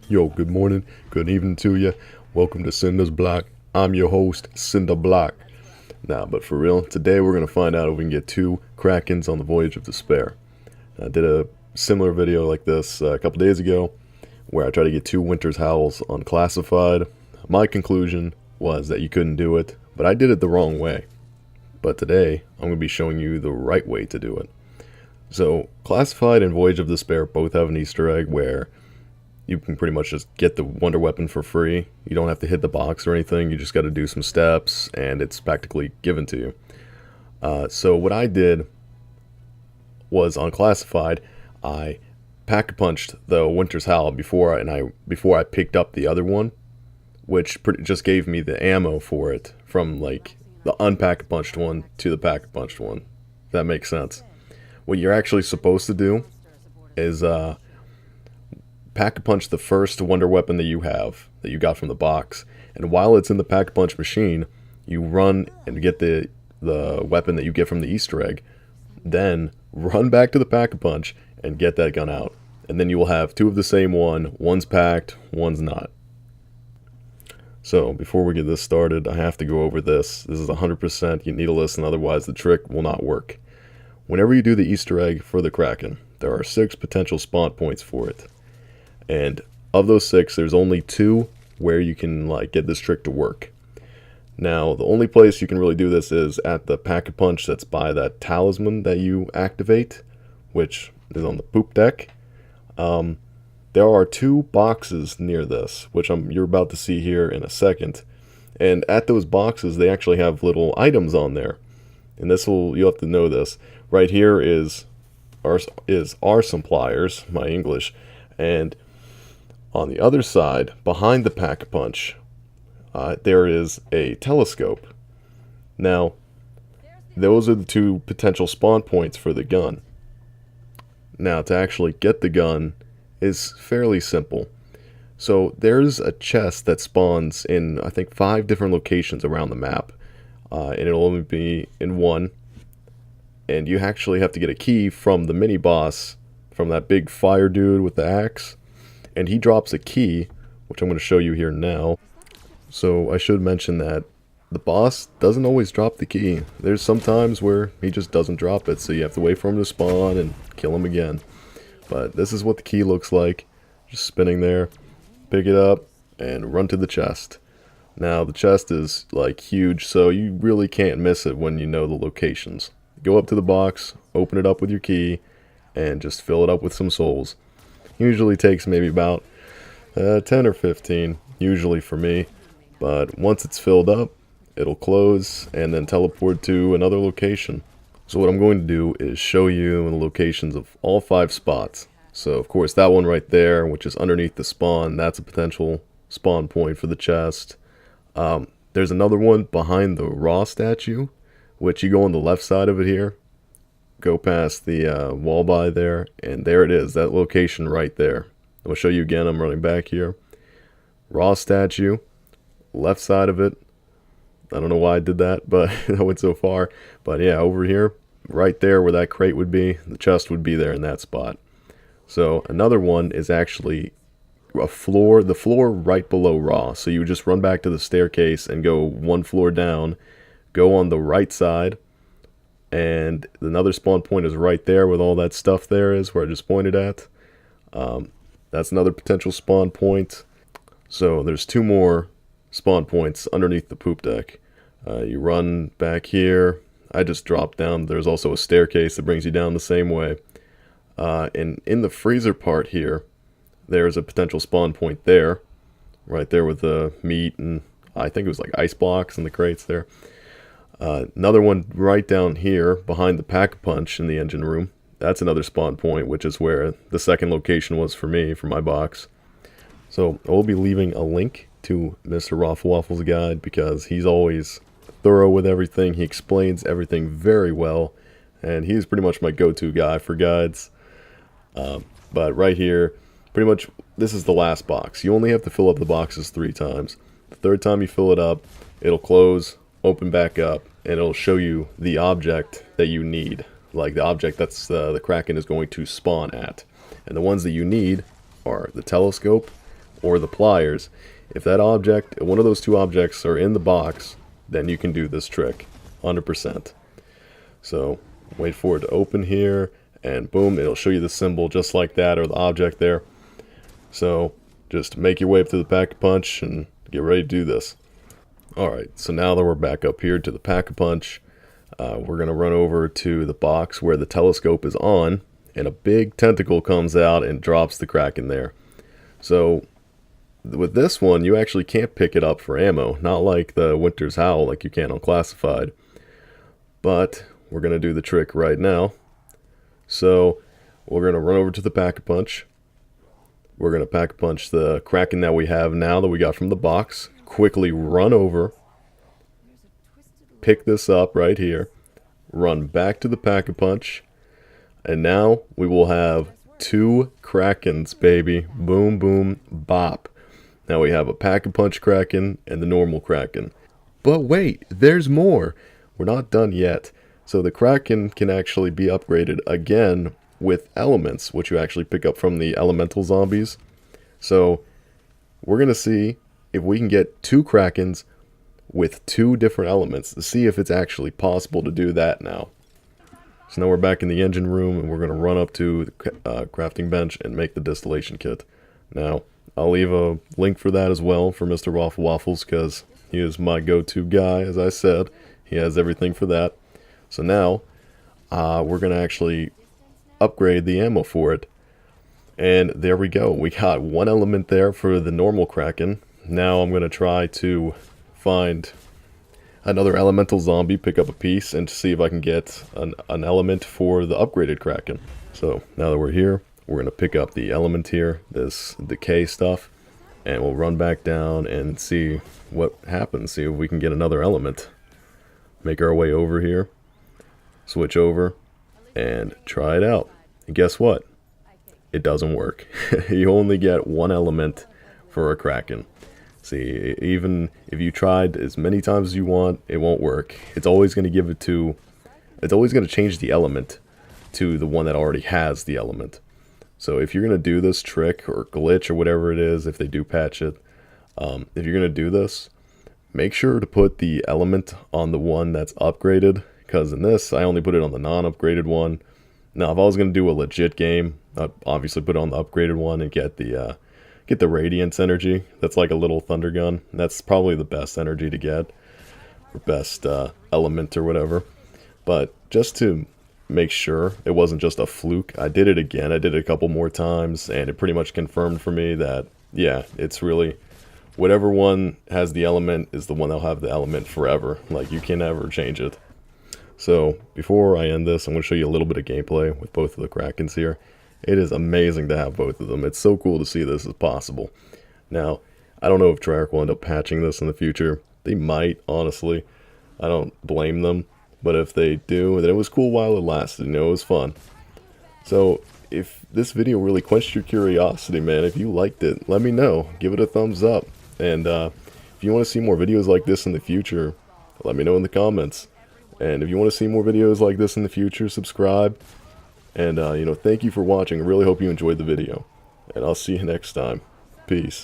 Yo, good morning, good evening to you. Welcome to Cinder's Block. I'm your host, Cinder Block. Nah, but for real, today we're going to find out if we can get two Krakens on the Voyage of Despair. I did a similar video like this a couple days ago where I tried to get two Winter's Howls unclassified. My conclusion was that you couldn't do it, but I did it the wrong way. But today, I'm going to be showing you the right way to do it. So, Classified and Voyage of Despair both have an Easter egg where you can pretty much just get the Wonder Weapon for free. You don't have to hit the box or anything, you just got to do some steps, and it's practically given to you. So what I did was, on Classified, I pack-punched the Winter's Howl before I picked up the other one, which just gave me the ammo for it, from like the unpack-punched one to the pack-punched one. If that makes sense. What you're actually supposed to do is pack-a-punch the first wonder weapon that you have, that you got from the box, and while it's in the pack-a-punch machine, you run and get the weapon that you get from the Easter egg, then run back to the pack-a-punch and get that gun out. And then you will have two of the same one, one's packed, one's not. So, before we get this started, I have to go over this. This is 100%, you need to listen, otherwise the trick will not work. Whenever you do the Easter egg for the Kraken, there are 6 potential spawn points for it. And of those 6, there's only 2 where you can get this trick to work. Now, the only place you can really do this is at the pack-a-punch that's by that talisman that you activate, which is on the poop deck. There are 2 boxes near this, which you're about to see here in a second. And at those boxes, they actually have little items on there. And you'll have to know this. Right here is Arson Pliers, my English, and on the other side, behind the pack-a-punch, there is a telescope. Now, those are the 2 potential spawn points for the gun. Now, to actually get the gun is fairly simple. So, there's a chest that spawns in, I think, 5 different locations around the map. And it'll only be in one. And you actually have to get a key from the mini-boss, from that big fire dude with the axe. And he drops a key, which I'm going to show you here now. So I should mention that the boss doesn't always drop the key. There's some times where he just doesn't drop it, so you have to wait for him to spawn and kill him again. But this is what the key looks like. Just spinning there. Pick it up and run to the chest. Now the chest is huge, so you really can't miss it when you know the locations. Go up to the box, open it up with your key, and just fill it up with some souls. Usually takes maybe about 10 or 15, usually for me. But once it's filled up, it'll close and then teleport to another location. So what I'm going to do is show you the locations of all 5 spots. So of course that one right there, which is underneath the spawn, that's a potential spawn point for the chest. There's another one behind the Raw statue, which you go on the left side of it here. Go past the wall by there, and there it is, that location right there. I'll show you again, I'm running back here. Raw statue, left side of it. I don't know why I did that, but I went so far. But yeah, over here, right there where that crate would be, the chest would be there in that spot. So another one is actually the floor right below Raw. So you would just run back to the staircase and go 1 floor down, go on the right side, and another spawn point is right there with all that stuff there is where I just pointed at. That's another potential spawn point. So there's 2 more spawn points underneath the poop deck. You run back here. I just dropped down. There's also a staircase that brings you down the same way. And in the freezer part here, there's a potential spawn point there. Right there with the meat and I think it was ice blocks in the crates there. Another one right down here behind the pack-a-punch in the engine room. That's another spawn point, which is where the second location was for me, for my box. So I will be leaving a link to MrRoflWaffle's guide because he's always thorough with everything. He explains everything very well, and he's pretty much my go-to guy for guides. But right here, pretty much this is the last box. You only have to fill up the boxes 3 times. The 3rd time you fill it up, it'll close, open back up, and it'll show you the object that you need, the object that's the Kraken is going to spawn at. And the ones that you need are the telescope, or the pliers. If that object, one of those two objects are in the box, then you can do this trick, 100%. So wait for it to open here, and boom, it'll show you the symbol just like that, or the object there. So just make your way up to the Pack-a-Punch and get ready to do this. Alright, so now that we're back up here to the Pack-a-Punch, we're going to run over to the box where the telescope is on, and a big tentacle comes out and drops the Kraken there. So with this one, you actually can't pick it up for ammo, not like the Winter's Howl like you can on Classified. But we're going to do the trick right now. So we're going to run over to the Pack-a-Punch. We're going to Pack-a-Punch the Kraken that we have now that we got from the box. Quickly run over. Pick this up right here. Run back to the Pack-a-Punch. And now we will have 2 Krakens, baby. Boom, boom, bop. Now we have a Pack-a-Punch Kraken and the normal Kraken. But wait, there's more. We're not done yet. So the Kraken can actually be upgraded again with elements, which you actually pick up from the elemental zombies. So we're going to see if we can get 2 Krakens with 2 different elements to see if it's actually possible to do that now. So now we're back in the engine room, and we're going to run up to the crafting bench and make the distillation kit. Now, I'll leave a link for that as well for MrRoflWaffles, because he is my go-to guy, as I said. He has everything for that. So now, we're going to actually upgrade the ammo for it. And there we go. We got 1 element there for the normal Kraken. Now I'm going to try to find another elemental zombie, pick up a piece, and see if I can get an element for the upgraded Kraken. So now that we're here, we're going to pick up the element here, this decay stuff, and we'll run back down and see what happens, see if we can get another element. Make our way over here, switch over, and try it out. And guess what? It doesn't work. You only get 1 element for a Kraken. See, even if you tried as many times as you want, it won't work. It's always going to give it to, it's always going to change the element to the one that already has the element. So if you're going to do this trick or glitch or whatever it is, if they do patch it, if you're going to do this, make sure to put the element on the one that's upgraded, because in this, I only put it on the non-upgraded one. Now, if I was going to do a legit game, I'd obviously put it on the upgraded one and get the Radiance energy. That's like a little thunder gun. That's probably the best energy to get, or best element or whatever. But just to make sure it wasn't just a fluke, I did it again. I did it a couple more times, and it pretty much confirmed for me that, yeah, it's really, whatever one has the element is the one that'll have the element forever. Like, you can never change it. So before I end this, I'm going to show you a little bit of gameplay with both of the Krakens here. It is amazing to have both of them. It's so cool to see this as possible. Now, I don't know if Treyarch will end up patching this in the future. They might, honestly. I don't blame them. But if they do, then it was cool while it lasted. You know, it was fun. So if this video really quenched your curiosity, man, if you liked it, let me know. Give it a thumbs up. And if you want to see more videos like this in the future, let me know in the comments. And if you want to see more videos like this in the future, subscribe. And, thank you for watching. I really hope you enjoyed the video. And I'll see you next time. Peace.